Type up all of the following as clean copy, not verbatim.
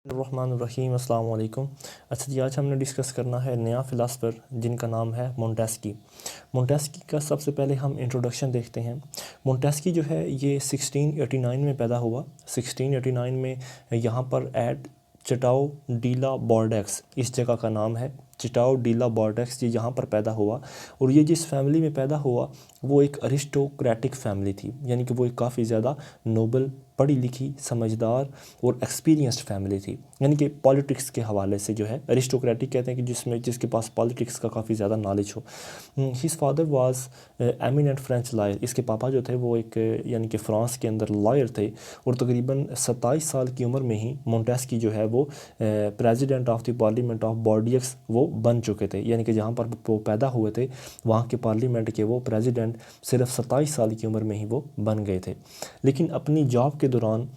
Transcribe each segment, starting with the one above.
रहीम अस्सलाम वालेकुम। अच्छा जी, आज हमने डिस्कस करना है नया फ़िलासफ़र जिनका नाम है मोंटेस्की। मोंटेस्की का सबसे पहले हम इंट्रोडक्शन देखते हैं। मोंटेस्की जो है ये 1689 में पैदा हुआ। 1689 में यहाँ पर एट चिटाओ डीला बॉर्डेक्स इस जगह का नाम है। चिटाओ डीला बॉर्डेक्स ये यहाँ पर पैदा हुआ और ये जिस फैमिली में पैदा हुआ वो एक अरिस्टोक्रेटिक फैमिली थी, यानी कि वो एक काफ़ी ज़्यादा नोबल, पढ़ी लिखी, समझदार और एक्सपीरियंस्ड फैमिली थी। यानी कि पॉलिटिक्स के हवाले से जो है अरिस्टोक्रेटिक कहते हैं कि जिसके पास पॉलिटिक्स का काफ़ी ज़्यादा नॉलेज हो। His father was eminent French lawyer. इसके पापा जो थे वो एक यानी कि फ़्रांस के अंदर लॉयर थे और तकरीबन 27 साल की उम्र में ही मोंटेस्की जो है वो president of the parliament of Bordeaux वो बन चुके थे। यानी कि जहाँ पर वो पैदा हुए थे वहाँ के पार्लियामेंट के वो प्रेसिडेंट सिर्फ 27 साल की उम्र में ही वो बन गए थे। लेकिन अपनी जॉब के दौरान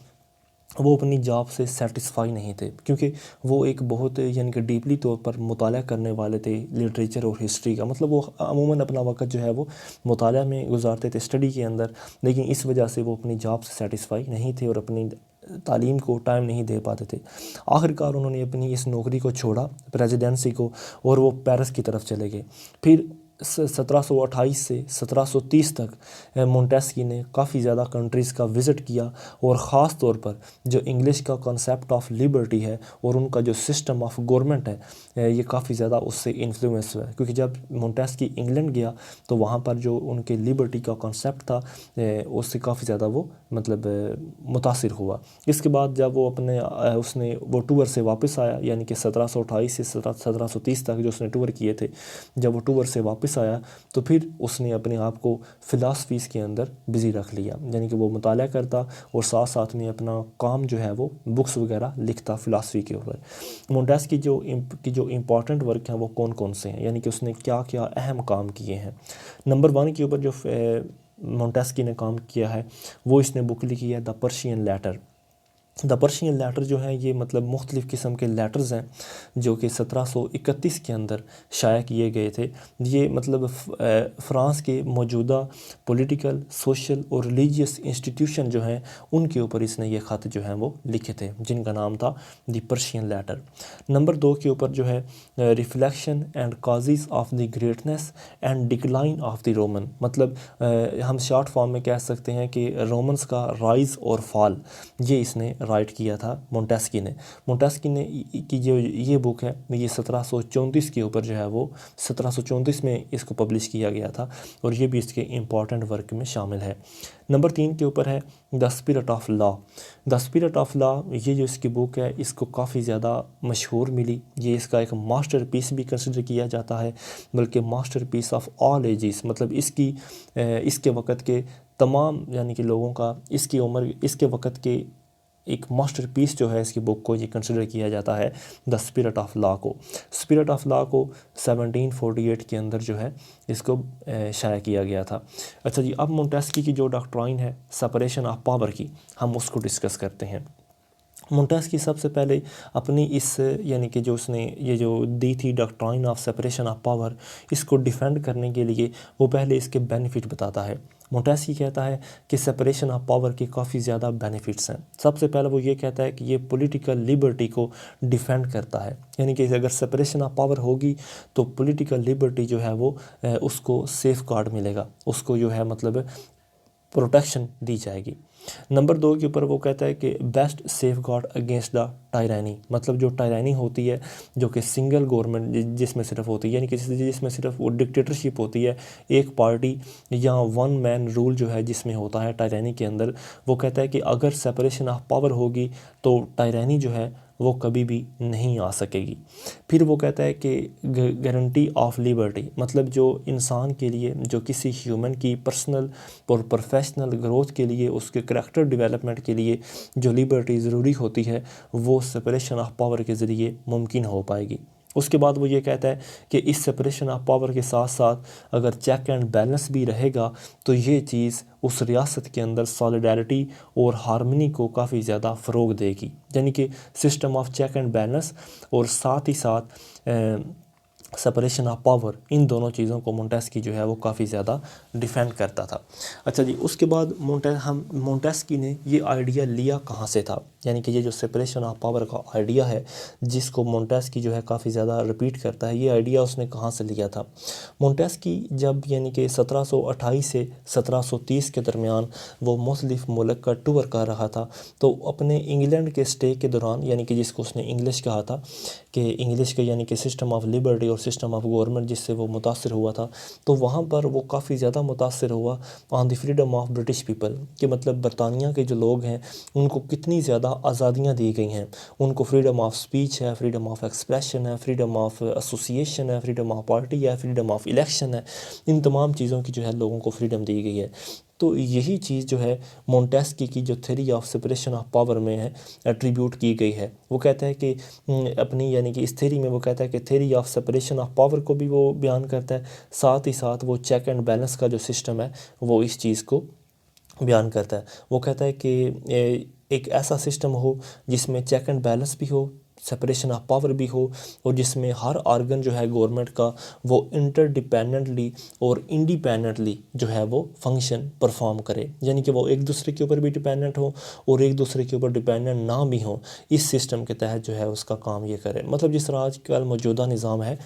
वो अपनी जॉब से सेटिस्फाई नहीं थे, क्योंकि वो एक बहुत यानी कि डीपली तौर पर मुताला करने वाले थे लिटरेचर और हिस्ट्री का। मतलब वो अमूमन अपना वक्त जो है वो मुताला में गुजारते थे, स्टडी के अंदर। लेकिन इस वजह से वो अपनी जॉब से सेटिस्फाई नहीं थे और अपनी तालीम को टाइम नहीं दे पाते थे। आखिरकार उन्होंने अपनी इस नौकरी को छोड़ा, प्रेसिडेंसी को, और वो पेरिस की तरफ चले गए। फिर 1728 से 1730 तक मोंटेस्की ने काफ़ी ज़्यादा कंट्रीज़ का विज़िट किया और ख़ास तौर पर जो इंग्लिश का कॉन्सेप्ट ऑफ लिबर्टी है और उनका जो सिस्टम ऑफ गवर्नमेंट है ये काफ़ी ज़्यादा उससे इन्फ्लुएंस हुआ है। क्योंकि जब मोंटेस्की इंग्लैंड गया तो वहाँ पर जो उनके लिबर्टी का कॉन्सेप्ट था उससे काफ़ी ज़्यादा वो मतलब मुतासिर हुआ। इसके बाद जब वो अपने उसने वो टूर से वापस आया, यानी कि 1728 से 1730 तक जो उसने टूर किए थे, जब वो टूर से वापस आया तो फिर उसने अपने आप को फ़िलासफ़ीज़ के अंदर बिज़ी रख लिया। यानी कि वो मुताला करता और साथ साथ में अपना काम जो है वो बुक्स वगैरह लिखता फ़िलासफ़ी के ऊपर। मोंटेस्की की जो इम्पॉर्टेंट वर्क हैं वो कौन कौन से हैं, यानी कि उसने क्या क्या अहम काम किए हैं। नंबर 1 के ऊपर जो मोंटेस्की ने काम किया है वो इसने बुक लिखी है the Persian letter. The Persian letter जो है ये मतलब मुख्तलिफ़ किस्म के लेटर्स हैं जो कि 1731 के अंदर शाया किए गए थे। ये मतलब फ़्रांस के मौजूदा पॉलिटिकल, सोशल और रिलीजियस इंस्टीट्यूशन जो हैं उनके ऊपर इसने ये ख़त जो हैं वो लिखे थे, जिनका नाम था द पर्शियन लेटर। नंबर 2 के ऊपर जो है reflection and causes of the greatness and decline of the Roman. मतलब हम शॉर्ट फॉर्म में कह सकते हैं कि रोमन्स का राइज़ और फॉल ये इसने राइट किया था मोंटेस्की ने। मोंटेस्की ने की जो ये बुक है ये 1734 के ऊपर जो है वो 1734 में इसको पब्लिश किया गया था और ये भी इसके इम्पॉर्टेंट वर्क में शामिल है। नंबर 3 के ऊपर है the spirit of law. The spirit of law ये जो इसकी बुक है इसको काफ़ी ज़्यादा मशहूर मिली। ये इसका एक मास्टर पीस भी कंसिडर किया जाता है, बल्कि masterpiece of all ages. मतलब इसके वक़्त के तमाम यानी कि लोगों का इसकी उम्र इसके वक़्त के एक मास्टरपीस जो है इसकी बुक को ये कंसिडर किया जाता है द स्पिरिट ऑफ लॉ को। स्पिरिट ऑफ लॉ को 1748 के अंदर जो है इसको शाया किया गया था। अच्छा जी, अब मोंटेस्की की जो डॉक्ट्राइन है सेपरेशन ऑफ पावर की, हम उसको डिस्कस करते हैं। मोंटेस्की सबसे पहले अपनी इस यानी कि जो उसने ये जो दी थी doctrine of separation of power, इसको डिफेंड करने के लिए वो पहले इसके बेनिफिट बताता है। मोंटेस्की कहता है कि सेपरेशन ऑफ पावर के काफ़ी ज़्यादा बेनिफिट्स हैं। सबसे पहले वो ये कहता है कि ये पॉलिटिकल लिबर्टी को डिफेंड करता है, यानी कि अगर सेपरेशन ऑफ पावर होगी तो पॉलिटिकल लिबर्टी जो है वो उसको सेफ गार्ड मिलेगा, उसको जो है मतलब प्रोटेक्शन दी जाएगी। नंबर 2 के ऊपर वो कहता है कि best safeguard against the tyranny. मतलब जो टायरानी होती है जो कि सिंगल गवर्नमेंट जिसमें सिर्फ होती है, यानी कि जिसमें सिर्फ वो डिक्टेटरशिप होती है, एक पार्टी या वन मैन रूल जो है जिसमें होता है टायरानी के अंदर। वो कहता है कि अगर सेपरेशन ऑफ पावर होगी तो टायरानी जो है वो कभी भी नहीं आ सकेगी। फिर वो कहता है कि गारंटी ऑफ लिबर्टी, मतलब जो इंसान के लिए, जो किसी ह्यूमन की पर्सनल और प्रोफेशनल ग्रोथ के लिए, उसके करैक्टर डेवलपमेंट के लिए जो लिबर्टी ज़रूरी होती है वो सेपरेशन ऑफ पावर के ज़रिए मुमकिन हो पाएगी। उसके बाद वो ये कहता है कि इस सेपरेशन ऑफ पावर के साथ साथ अगर चेक एंड बैलेंस भी रहेगा तो ये चीज़ उस रियासत के अंदर सॉलिडारिटी और हार्मनी को काफ़ी ज़्यादा फ़रोग देगी। यानी कि system of check and balance और साथ ही साथ सेपरेशन ऑफ पावर, इन दोनों चीज़ों को मोंटेस्की जो है वो काफ़ी ज़्यादा डिफेंड करता था। अच्छा जी, उसके बाद मोंटेस्की ने ये आइडिया लिया कहाँ से था, यानी कि ये जो सेपरेशन ऑफ पावर का आइडिया है जिसको मोंटेस्की जो है काफ़ी ज़्यादा रिपीट करता है, ये आइडिया उसने कहाँ से लिया था। मोंटेस्की जब यानी कि 1728 से 1730 के दरमियान वो मुख्तलिफ मुल्क का टूर कर रहा था, तो अपने इंग्लैंड के स्टे के दौरान, यानी कि जिसको उसने इंग्लिश कहा था कि इंग्लिश के यानी कि सिस्टम ऑफ लिबर्टी और सिस्टम ऑफ गवर्नमेंट, जिससे वो मुतासर हुआ था, तो वहाँ पर वो काफ़ी ज़्यादा मुतासर हुआ on the freedom of British people, कि मतलब बरतानिया के जो लोग हैं उनको कितनी ज़्यादा आज़ादियाँ दी गई हैं, उनको फ्रीडम ऑफ स्पीच है, फ्रीडम ऑफ एक्सप्रेशन है, फ्रीडम ऑफ एसोसिएशन है, फ्रीडम ऑफ पार्टी है, फ्रीडम ऑफ इलेक्शन है, इन तमाम चीज़ों की जो है लोगों को फ्रीडम दी गई है। तो यही चीज़ जो है मोंटेस्की की जो theory of separation of power में है एट्रीब्यूट की गई है। वो कहता है कि अपनी यानी कि इस थ्योरी में वो कहता है कि theory of separation of power को भी वो बयान करता है, साथ ही साथ वो चेक एंड बैलेंस का जो सिस्टम है वो इस चीज़ को बयान करता है। वो कहता है कि एक ऐसा सिस्टम हो जिसमें चेक एंड बैलेंस भी हो, सेपरेशन ऑफ पावर भी हो, और जिसमें हर आर्गन जो है गवर्नमेंट का वो इंटरडिपेंडेंटली और इंडिपेंडेंटली जो है वो फंक्शन परफॉर्म करे, यानी कि वो एक दूसरे के ऊपर भी डिपेंडेंट हो और एक दूसरे के ऊपर डिपेंडेंट ना भी हो, इस सिस्टम के तहत जो है उसका काम ये करे। मतलब जिस तरह आजकल मौजूदा निज़ाम है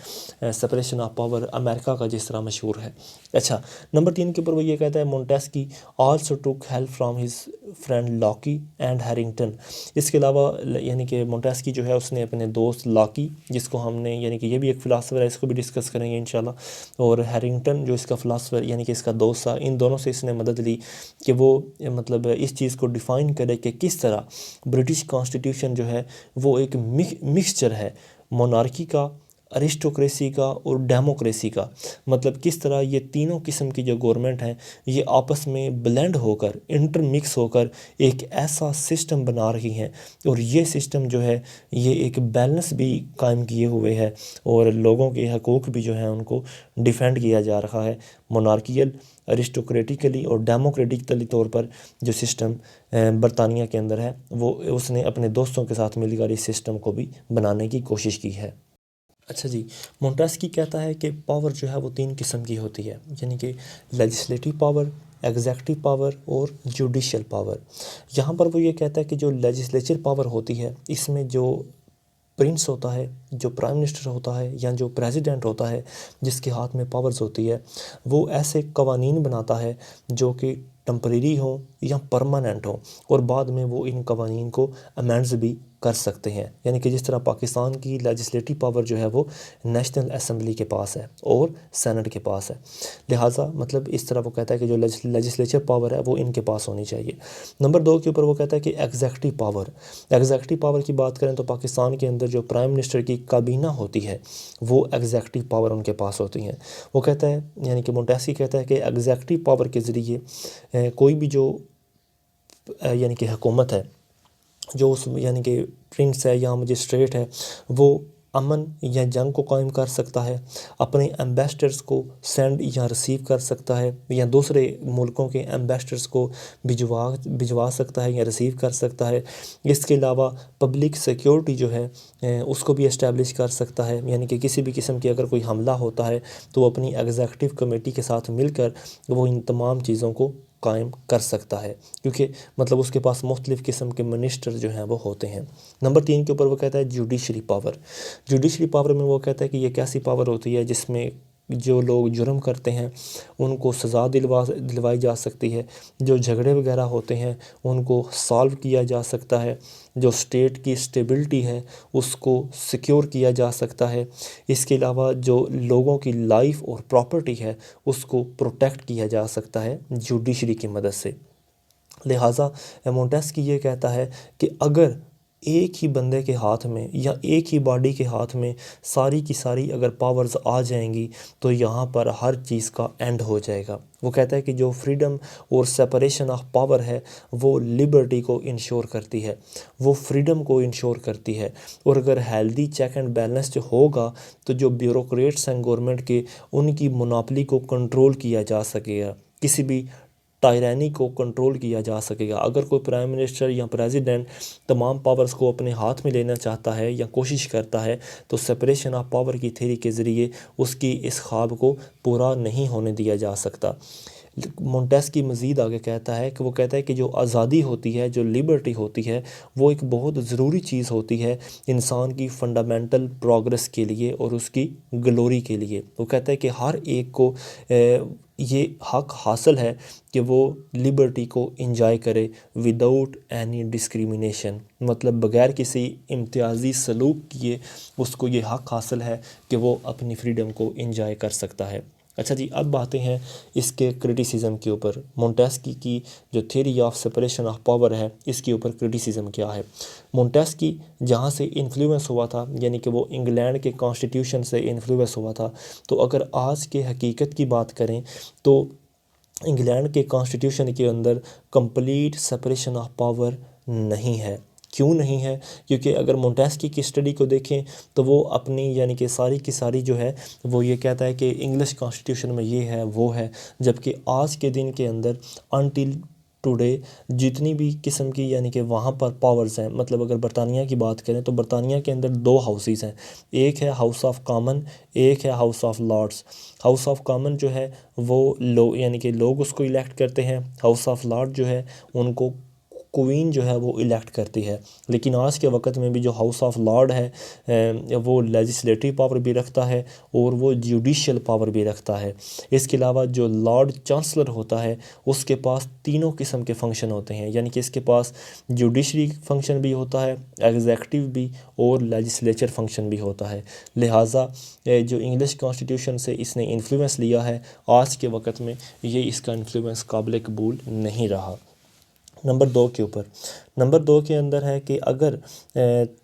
सेपरेशन ऑफ पावर अमेरिका का जिस तरह मशहूर है। अच्छा, नंबर 3 के ऊपर वो ये कहता है Montesquieu also took help from his friend Locke and Harrington. इसके अलावा यानी कि मोंटेस्की जो है उसने अपने दोस्त लॉकी, जिसको हमने यानी कि ये भी एक फ़िलासफ़र है, इसको भी डिस्कस करेंगे इंशाल्लाह, और हैरिंगटन जो इसका फ़िलासफ़र यानी कि इसका दोस्त था, इन दोनों से इसने मदद ली कि वो मतलब इस चीज़ को डिफ़ाइन करे कि किस तरह ब्रिटिश कॉन्स्टिट्यूशन जो है वो एक मिक्सचर है मोनार्की का, अरिस्टोक्रेसी का और डेमोक्रेसी का। मतलब किस तरह ये तीनों किस्म की जो गवर्नमेंट हैं ये आपस में ब्लेंड होकर, इंटरमिक्स होकर एक ऐसा सिस्टम बना रही हैं, और ये सिस्टम जो है ये एक बैलेंस भी कायम किए हुए है, और लोगों के हकूक़ भी जो है उनको डिफेंड किया जा रहा है। मोनार्कियल, अरिस्टोक्रेटिकली और डेमोक्रेटिकली तौर पर जो सिस्टम बरतानिया के अंदर है वो उसने अपने दोस्तों के साथ मिलकर इस सिस्टम को भी बनाने की कोशिश की है। अच्छा जी, मोंटेस्की कहता है कि पावर जो है वो 3 किस्म की होती है, यानी कि लेजिस्लेटिव पावर, एग्जेक्टिव पावर और जुडिशियल पावर। यहाँ पर वो ये कहता है कि जो लेजिस्लेचर पावर होती है इसमें जो प्रिंस होता है, जो प्राइम मिनिस्टर होता है या जो प्रेसिडेंट होता है जिसके हाथ में पावर्स होती है, वो ऐसे कवानीन बनाता है जो कि टेम्परेरी हो या परमानेंट हो, और बाद में वो इन कवानीन को अमेंड्स भी कर सकते हैं। यानी कि जिस तरह पाकिस्तान की लेजिस्लेटिव पावर जो है वो नेशनल असम्बली के पास है और सेनेट के पास है, लिहाजा मतलब इस तरह वो कहता है कि जो लेजिस्लेचर पावर है वो इनके पास होनी चाहिए। नंबर 2 के ऊपर वो कहता है कि एग्जेक्टिव पावर की बात करें तो पाकिस्तान के अंदर जो प्राइम मिनिस्टर की काबीना होती है वो एग्जेक्टिव पावर उनके पास होती हैं। वो कहता है यानी कि मोंटेस्की कहता है कि एग्जेक्टिव पावर के ज़रिए कोई भी जो यानी कि हुकूमत है, जो उस यानी कि प्रिंस है या मजिस्ट्रेट है, वो अमन या जंग को कायम कर सकता है, अपने एम्बेसडर्स को सेंड या रिसीव कर सकता है, या दूसरे मुल्कों के एम्बेसडर्स को भिजवा सकता है या रिसीव कर सकता है। इसके अलावा पब्लिक सिक्योरिटी जो है उसको भी इस्टेब्लिश कर सकता है, यानी कि किसी भी किस्म की अगर कोई हमला होता है तो वो अपनी एग्जीक्यूटिव कमेटी के साथ मिलकर वो इन तमाम चीज़ों को कायम कर सकता है, क्योंकि मतलब उसके पास मुख्तलिफ़ किस्म के मिनिस्टर जो हैं वो होते हैं। नंबर 3 के ऊपर वो कहता है जुडिशरी पावर में वो कहता है कि ये कैसी पावर होती है जिसमें जो लोग जुर्म करते हैं उनको सज़ा दिलवाई जा सकती है, जो झगड़े वगैरह होते हैं उनको सॉल्व किया जा सकता है, जो स्टेट की स्टेबिलिटी है उसको सिक्योर किया जा सकता है, इसके अलावा जो लोगों की लाइफ और प्रॉपर्टी है उसको प्रोटेक्ट किया जा सकता है जुडिशरी की मदद से। लिहाजा मोंटेस्की ये कहता है कि अगर एक ही बंदे के हाथ में या एक ही बॉडी के हाथ में सारी की सारी अगर पावर्स आ जाएंगी तो यहाँ पर हर चीज़ का एंड हो जाएगा। वो कहता है कि जो फ्रीडम और सेपरेशन ऑफ पावर है वो लिबर्टी को इंश्योर करती है, वो फ्रीडम को इंश्योर करती है, और अगर हेल्दी चेक एंड बैलेंस जो होगा तो जो ब्यूरोक्रेट्स हैं गवर्नमेंट के उनकी मोनोपोली को कंट्रोल किया जा सकेगा। किसी भी टायरानी को कंट्रोल किया जा सकेगा। अगर कोई प्राइम मिनिस्टर या प्रेसिडेंट तमाम पावर्स को अपने हाथ में लेना चाहता है या कोशिश करता है, तो सेपरेशन ऑफ पावर की थ्योरी के ज़रिए उसकी इस ख्वाब को पूरा नहीं होने दिया जा सकता। मोंटेस्की मज़ीद आगे कहता है कि वो कहता है कि जो आज़ादी होती है, जो लिबर्टी होती है, वो एक बहुत ज़रूरी चीज़ होती है इंसान की फ़ंडामेंटल प्रोग्रेस के लिए और उसकी ग्लोरी के लिए। वो कहता है कि हर एक को ये हक हासिल है कि वो लिबर्टी को इंजॉय करे विदाउट एनी डिस्क्रिमिनेशन, मतलब बग़ैर किसी इम्तियाज़ी सलूक किए उसको ये हक हासिल है कि वो अपनी फ्रीडम को इंजॉय कर सकता है। अच्छा जी, अब आते हैं इसके क्रिटिसिज्म के ऊपर। मोंटेस्की की जो theory of separation of power है, इसके ऊपर क्रिटिसिज्म क्या है। मोंटेस्की जहाँ से इन्फ्लुएंस हुआ था, यानी कि वो इंग्लैंड के कॉन्स्टिट्यूशन से इन्फ्लुएंस हुआ था, तो अगर आज के हकीकत की बात करें तो इंग्लैंड के कॉन्स्टिट्यूशन के अंदर कंप्लीट सेपरेशन ऑफ पावर नहीं है। क्यों नहीं है? क्योंकि अगर मोंटेस्की की स्टडी को देखें तो वो अपनी यानी कि सारी की सारी जो है वो ये कहता है कि इंग्लिश कॉन्स्टिट्यूशन में ये है वो है, जबकि आज के दिन के अंदर अनटिल टुडे जितनी भी किस्म की यानी कि वहाँ पर पावर्स हैं, मतलब अगर बरतानिया की बात करें तो बरतानिया के अंदर दो हाउसेस हैं, एक है हाउस ऑफ कॉमन, एक है House of Lords. House of Common जो है वो यानी कि लोग उसको इलेक्ट करते हैं, हाउस ऑफ लॉर्ड जो है उनको क्वीन जो है वो इलेक्ट करती है। लेकिन आज के वक्त में भी जो हाउस ऑफ लॉर्ड है वो लेजिस्लेटिव पावर भी रखता है और वो जुडिशियल पावर भी रखता है। इसके अलावा जो लॉर्ड चांसलर होता है उसके पास तीनों किस्म के फंक्शन होते हैं, यानी कि इसके पास जुडिशरी फंक्शन भी होता है, एग्जेक्टिव भी और लेजिस्लेचर फंक्शन भी होता है। लिहाजा जो इंग्लिश कॉन्स्टिट्यूशन से इसने इन्फ्लुएंस लिया है, आज के वक्त में ये इसका इन्फ्लुएंस काबिल कबूल नहीं रहा। नंबर 2 के ऊपर, नंबर 2 के अंदर है कि अगर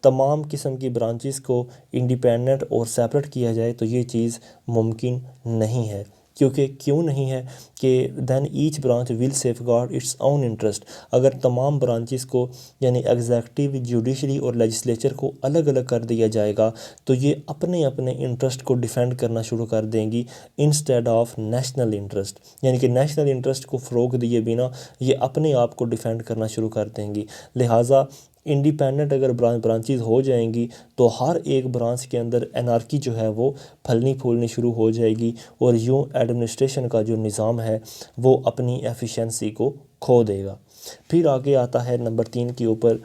तमाम किस्म की ब्रांचेस को इंडिपेंडेंट और सेपरेट किया जाए तो ये चीज़ मुमकिन नहीं है। क्यों नहीं है? कि than each branch will safeguard its own interest. अगर तमाम ब्रांचेस को यानी एग्जेक्टिव, जुडिशरी और लेजिस्लेचर को अलग अलग कर दिया जाएगा तो ये अपने अपने इंटरेस्ट को डिफेंड करना शुरू कर देंगी इंस्टेड ऑफ नेशनल इंटरेस्ट, यानी कि नेशनल इंटरेस्ट को फ़रोग दिए बिना ये अपने आप को डिफेंड करना शुरू कर देंगी। लिहाजा इंडिपेंडेंट अगर ब्रांचेस हो जाएंगी तो हर एक ब्रांच के अंदर एनार्की जो है वो फलनी फूलनी शुरू हो जाएगी और यूँ एडमिनिस्ट्रेशन का जो निज़ाम है वो अपनी एफिशिएंसी को खो देगा। फिर आगे आता है नंबर 3 के ऊपर,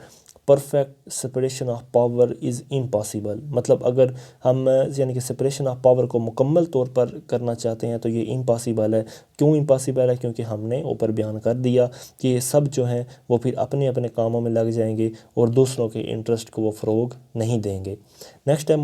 perfect separation of power is impossible. मतलब अगर हम यानी कि सेपरेशन ऑफ पावर को मुकम्मल तौर पर करना चाहते हैं तो ये इम्पॉसिबल है। क्यों इम्पॉसिबल है? क्योंकि हमने ऊपर बयान कर दिया कि ये सब जो हैं वो फिर अपने अपने कामों में लग जाएंगे और दूसरों के इंटरेस्ट को वो फ़रोग नहीं देंगे। नेक्स्ट है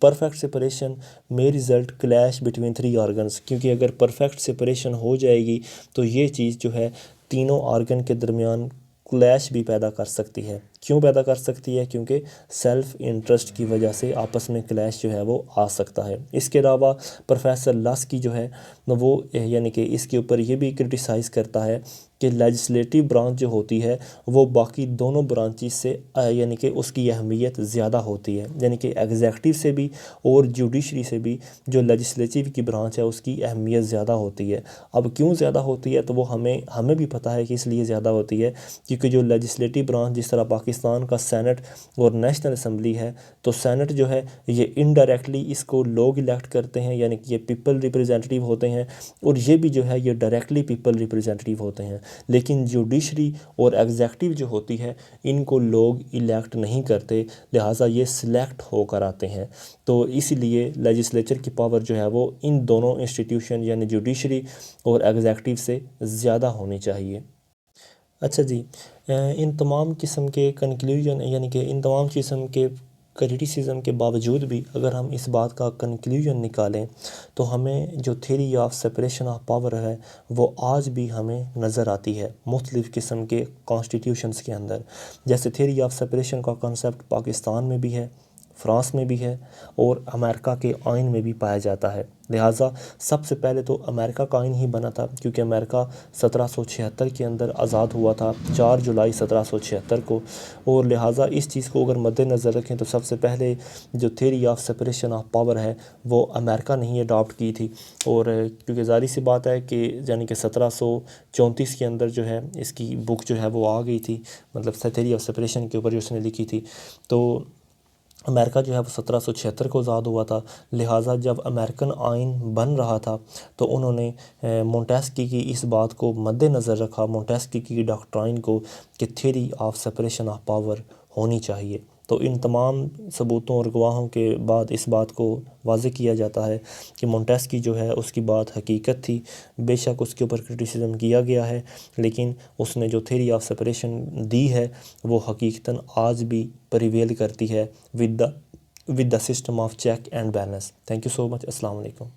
परफेक्ट सेपरेशन में रिज़ल्ट क्लैश बिटवीन 3 ऑर्गन्स। क्योंकि अगर परफेक्ट सेपरेशन हो जाएगी तो ये चीज़ जो है तीनों ऑर्गन के दरमियान क्लैश भी पैदा कर सकती है। क्यों पैदा कर सकती है? क्योंकि सेल्फ़ इंटरेस्ट की वजह से आपस में क्लैश जो है वो आ सकता है। इसके अलावा प्रोफेसर लस्की जो है वो यानी कि इसके ऊपर ये भी क्रिटिसाइज़ करता है कि लेजिस्लेटिव ब्रांच जो होती है वो बाकी दोनों ब्रांचेस से यानी कि उसकी अहमियत ज़्यादा होती है, यानी कि एग्जेक्टिव से भी और जुडिशरी से भी जो लेजिस्लेटिव की ब्रांच है उसकी अहमियत ज़्यादा होती है। अब क्यों ज़्यादा होती है तो वो हमें भी पता है कि इसलिए ज़्यादा होती है क्योंकि जो लेजिस्लेटिव ब्रांच, जिस तरह पाकिस्तान का सेनेट और नेशनल असम्बली है, तो सेनेट जो है ये इनडायरेक्टली इसको लोग इलेक्ट करते हैं, यानी कि ये पीपल रिप्रेजेंटेटिव होते हैं, और ये भी जो है ये डायरेक्टली पीपल रिप्रेजेंटेटिव होते हैं। लेकिन जुडिशरी और एग्जेक्टिव जो होती है इनको लोग इलेक्ट नहीं करते, लिहाजा ये सिलेक्ट होकर आते हैं। तो इसीलिए लेजिस्लेचर की पावर जो है वो इन दोनों इंस्टीट्यूशन यानी जुडिशरी और एग्जेक्टिव से ज़्यादा होनी चाहिए। अच्छा जी, इन तमाम किस्म के कंक्लूजन यानी कि इन तमाम किस्म के क्रिटिसिज्म के बावजूद भी अगर हम इस बात का कंक्लूजन निकालें तो हमें जो theory of separation of power है वो आज भी हमें नज़र आती है मुख्तलिफ़ किस्म के कॉन्स्टिट्यूशंस के अंदर। जैसे थ्योरी ऑफ सेपरेशन का कॉन्सेप्ट पाकिस्तान में भी है, फ्रांस में भी है और अमेरिका के आइन में भी पाया जाता है। लिहाजा सबसे पहले तो अमेरिका का आइन ही बना था, क्योंकि अमेरिका 1776 के अंदर आज़ाद हुआ था, 4 जुलाई 1776 को। और लिहाजा इस चीज़ को अगर मद्देनज़र रखें तो सबसे पहले जो theory of separation of power है वो अमेरिका ने ही अडॉप्ट की थी। और क्योंकि ज़ाहिर सी बात है कि यानी कि 1734 के अंदर जो है इसकी बुक जो है वो आ गई थी, मतलब थ्योरी ऑफ सेपरेशन के ऊपर जो उसने लिखी थी। तो अमेरिका जो है वो 1776 को आज़ाद हुआ था। लिहाजा जब अमेरिकन आइन बन रहा था तो उन्होंने मोंटेस्की की इस बात को मद्देनज़र रखा, मोंटेस्की की डॉक्ट्राइन को, कि theory of separation of power होनी चाहिए। तो इन तमाम सबूतों और गवाहों के बाद इस बात को वाज़ेह किया जाता है कि मोंटेस्की जो है उसकी बात हकीकत थी। बेशक उसके ऊपर क्रिटिसिज्म किया गया है, लेकिन उसने जो थ्योरी ऑफ सेपरेशन दी है वो हकीकतन आज भी प्रिवेल करती है with the system of check and balance. Thank you so much. अस्सलाम वालेकुम।